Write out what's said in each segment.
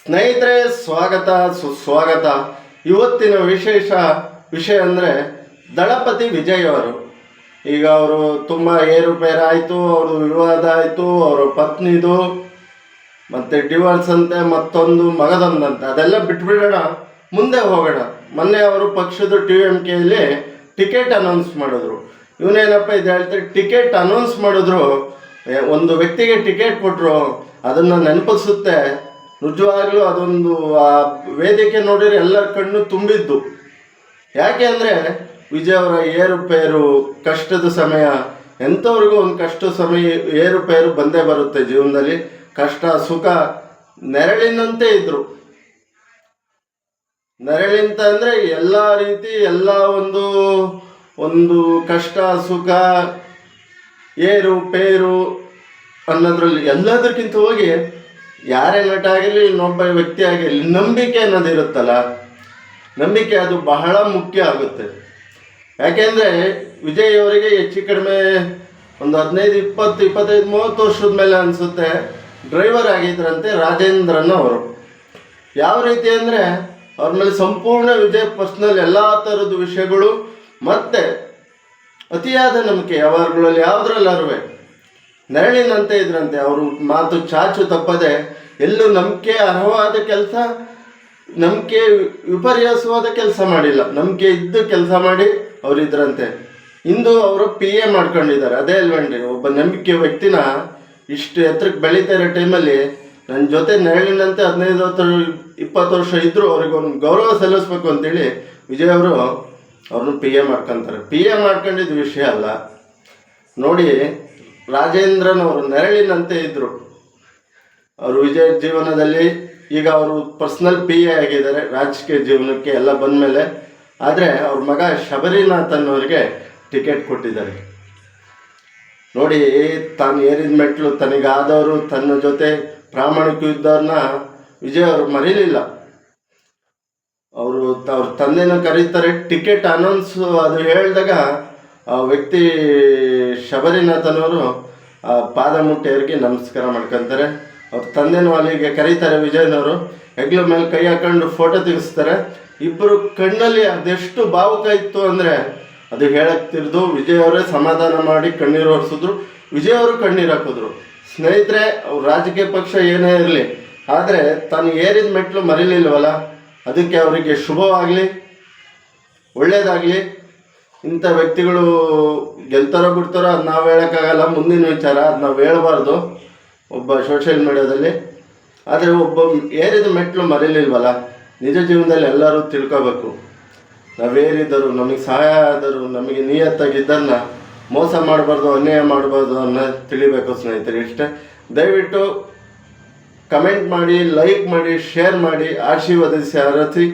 ಸ್ನೇಹಿತರೆ, ಸ್ವಾಗತ ಸುಸ್ವಾಗತ. ಇವತ್ತಿನ ವಿಷಯ ಅಂದರೆ ದಳಪತಿ ವಿಜಯ್ ಅವರು. ಈಗ ಅವರು ತುಂಬ ಏರುಪೇರಾಯಿತು, ಅವರು ವಿವಾದ ಆಯಿತು, ಅವರ ಪತ್ನಿದು ಮತ್ತು ಡಿವೋರ್ಸ್ ಅಂತೆ, ಮತ್ತೊಂದು ಮಗದೊಂದಂತೆ. ಅದೆಲ್ಲ ಬಿಟ್ಬಿಡೋಣ, ಮುಂದೆ ಹೋಗೋಣ. ಮೊನ್ನೆ ಅವರು ಪಕ್ಷದ TMKಯಲ್ಲಿ ಟಿಕೆಟ್ ಅನೌನ್ಸ್ ಮಾಡಿದ್ರು. ಇವನೇನಪ್ಪ ಇದು ಹೇಳ್ತಾರೆ, ಟಿಕೆಟ್ ಅನೌನ್ಸ್ ಮಾಡಿದ್ರು, ಒಂದು ವ್ಯಕ್ತಿಗೆ ಟಿಕೆಟ್ ಕೊಟ್ಟರು, ಅದನ್ನು ನೆನಪಿಸುತ್ತೆ. ನಿಜವಾಗ್ಲೂ ಅದೊಂದು ಆ ವೇದಿಕೆ ನೋಡಿದ್ರೆ ಎಲ್ಲರ ಕಣ್ಣು ತುಂಬಿದ್ದು. ಯಾಕೆ ಅಂದರೆ ವಿಜಯ್ ಅವರ ಏರುಪೇರು, ಕಷ್ಟದ ಸಮಯ, ಎಂಥವ್ರಿಗೂ ಒಂದು ಕಷ್ಟ ಸಮಯ ಏರುಪೇರು ಬಂದೇ ಬರುತ್ತೆ ಜೀವನದಲ್ಲಿ. ಕಷ್ಟ ಸುಖ ನೆರಳಿನಂತೆ ಇದ್ರು. ನೆರಳಿಂತ ಅಂದರೆ ಎಲ್ಲ ರೀತಿ, ಎಲ್ಲ ಒಂದು ಕಷ್ಟ ಸುಖ ಏರು ಪೇರು ಅನ್ನೋದ್ರಲ್ಲಿ ಎಲ್ಲದಕ್ಕಿಂತ ಹೋಗಿ ಯಾರೇ ನಟ ಆಗಿರಲಿ, ಇನ್ನೊಬ್ಬ ವ್ಯಕ್ತಿ ಆಗಿರಲಿ, ನಂಬಿಕೆ ಅನ್ನೋದಿರುತ್ತಲ್ಲ, ನಂಬಿಕೆ ಅದು ಬಹಳ ಮುಖ್ಯ ಆಗುತ್ತೆ. ಯಾಕೆಂದರೆ ವಿಜಯ್ ಅವರಿಗೆ ಹೆಚ್ಚು ಕಡಿಮೆ ಒಂದು 15, 20, 25, 30 ವರ್ಷದ ಮೇಲೆ ಅನಿಸುತ್ತೆ ಡ್ರೈವರ್ ಆಗಿದ್ರಂತೆ ರಾಜೇಂದ್ರನ್ ಅವರು. ಯಾವ ರೀತಿ ಅಂದರೆ ಅವ್ರ ಮೇಲೆ ಸಂಪೂರ್ಣ ವಿಜಯ್ ಪರ್ಸ್ನಲ್ ಎಲ್ಲ ಥರದ ವಿಷಯಗಳು ಮತ್ತು ಅತಿಯಾದ ನಂಬಿಕೆ ವ್ಯವಹಾರಗಳಲ್ಲಿ ಯಾವುದ್ರಲ್ಲರೂ ನೆರಳಿನಂತೆ ಇದ್ರಂತೆ. ಅವರು ಮಾತು ಚಾಚು ತಪ್ಪದೆ, ಎಲ್ಲೂ ನಂಬಿಕೆ ಅರ್ಹವಾದ ಕೆಲಸ, ನಂಬಿಕೆ ವಿಪರ್ಯಾಸವಾದ ಕೆಲಸ ಮಾಡಿಲ್ಲ, ನಂಬಿಕೆ ಇದ್ದು ಕೆಲಸ ಮಾಡಿ ಅವರಿದ್ರಂತೆ. ಇಂದು ಅವರು PA ಮಾಡ್ಕೊಂಡಿದ್ದಾರೆ. ಅದೇ ಅಲ್ವೇನ್ರಿ, ಒಬ್ಬ ನಂಬಿಕೆ ವ್ಯಕ್ತಿನ ಇಷ್ಟು ಎತ್ತರಕ್ಕೆ ಬೆಳೀತಾ ಇರೋ ಟೈಮಲ್ಲಿ ನನ್ನ ಜೊತೆ ನೆರಳಿನಂತೆ 15, 20 ವರ್ಷ ಇದ್ದರೂ ಅವ್ರಿಗೊಂದು ಗೌರವ ಸಲ್ಲಿಸ್ಬೇಕು ಅಂತೇಳಿ ವಿಜಯ್ ಅವರು ಅವ್ರನ್ನ PA ಮಾಡ್ಕೊತಾರೆ. PA ಮಾಡ್ಕೊಂಡಿದ್ದು ವಿಷಯ ಅಲ್ಲ ನೋಡಿ. ರಾಜೇಂದ್ರನ್ ಅವರು ನೆರಳಿನಂತೆ ಇದ್ದರು. ಅವರು ವಿಜಯ್ ಜೀವನದಲ್ಲಿ ಈಗ ಅವರು ಪರ್ಸ್ನಲ್ PA ಆಗಿದ್ದಾರೆ, ರಾಜಕೀಯ ಜೀವನಕ್ಕೆ ಎಲ್ಲ ಬಂದ ಮೇಲೆ. ಆದರೆ ಅವ್ರ ಮಗ ಶಬರಿನಾಥನ್ ಅವರಿಗೆ ಟಿಕೆಟ್ ಕೊಟ್ಟಿದ್ದಾರೆ ನೋಡಿ. ತಾನು ಏರಿದ ಮೆಟ್ಲು, ತನಗಾದವರು, ತನ್ನ ಜೊತೆ ಪ್ರಾಮಾಣಿಕ ಇದ್ದವ್ರನ್ನ ವಿಜಯ್ ಅವರು ಮರೀಲಿಲ್ಲ. ಅವ್ರ ತಂದೆನ ಕರೀತಾರೆ. ಟಿಕೆಟ್ ಅನೌನ್ಸ್ ಅದು ಹೇಳಿದಾಗ ಆ ವ್ಯಕ್ತಿ ಶಬರಿನಾಥನವರು ಪಾದ ಮುಟ್ಟಿ ಅವ್ರಿಗೆ ನಮಸ್ಕಾರ ಮಾಡ್ಕೊತಾರೆ. ಅವ್ರ ತಂದೆನೂ ಅಲ್ಲಿಗೆ ಕರೀತಾರೆ. ವಿಜಯನವರು ಹೆಗ್ಲ ಮೇಲೆ ಕೈ ಹಾಕೊಂಡು ಫೋಟೋ ತೆಗೆಸ್ತಾರೆ. ಇಬ್ಬರು ಕಣ್ಣಲ್ಲಿ ಅದೆಷ್ಟು ಭಾವುಕ ಇತ್ತು ಅಂದರೆ ಅದು ಹೇಳಕ್ತಿರ್ದು. ವಿಜಯ್ ಅವರೇ ಸಮಾಧಾನ ಮಾಡಿ ಕಣ್ಣೀರು ಒರೆಸಿದ್ರು, ವಿಜಯ್ ಅವರು ಕಣ್ಣೀರು ಹಾಕಿದ್ರು. ಸ್ನೇಹಿತರೆ, ಅವ್ರ ರಾಜಕೀಯ ಪಕ್ಷ ಏನೇ ಇರಲಿ, ಆದರೆ ತಾನು ಏರಿದ ಮೆಟ್ಲು ಮರೀಲಿಲ್ವಲ್ಲ, ಅದಕ್ಕೆ ಅವರಿಗೆ ಶುಭವಾಗಲಿ, ಒಳ್ಳೆಯದಾಗಲಿ. ಇಂಥ ವ್ಯಕ್ತಿಗಳು ಗೆಲ್ತಾರೋ ಬಿಡ್ತಾರೋ ಅದು ನಾವು ಹೇಳೋಕ್ಕಾಗಲ್ಲ, ಮುಂದಿನ ವಿಚಾರ, ಅದು ನಾವು ಹೇಳಬಾರ್ದು ಒಬ್ಬ ಸೋಷಿಯಲ್ ಮೀಡಿಯಾದಲ್ಲಿ. ಆದರೆ ಒಬ್ಬ ಏರಿದ ಮೆಟ್ಲು ಮರೀಲಿಲ್ವಲ್ಲ, ನಿಜ ಜೀವನದಲ್ಲಿ ಎಲ್ಲರೂ ತಿಳ್ಕೋಬೇಕು. ನಾವೇರಿದ್ದರು, ನಮಗೆ ಸಹಾಯ ಆದರು, ನಮಗೆ ನಿಯತ್ತಾಗಿದ್ದನ್ನು ಮೋಸ ಮಾಡಬಾರ್ದು, ಅನ್ಯಾಯ ಮಾಡಬಾರ್ದು ಅನ್ನೋ ತಿಳಿಬೇಕು ಸ್ನೇಹಿತರೆ. ಇಷ್ಟೇ. ದಯವಿಟ್ಟು ಕಮೆಂಟ್ ಮಾಡಿ, ಲೈಕ್ ಮಾಡಿ, ಶೇರ್ ಮಾಡಿ, ಆಶೀರ್ವದಿಸಿ ಹರಸಿ.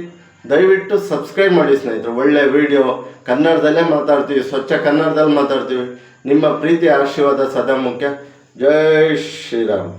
ದಯವಿಟ್ಟು ಸಬ್ಸ್ಕ್ರೈಬ್ ಮಾಡಿ ಸ್ನೇಹಿತರು. ಒಳ್ಳೆಯ ವಿಡಿಯೋ ಕನ್ನಡದಲ್ಲೇ ಮಾತಾಡ್ತೀವಿ, ಸ್ವಚ್ಛ ಕನ್ನಡದಲ್ಲಿ ಮಾತಾಡ್ತೀವಿ. ನಿಮ್ಮ ಪ್ರೀತಿ ಆಶೀರ್ವಾದ ಸದಾ ಮುಖ್ಯ. ಜೈ ಶ್ರೀರಾಮ್.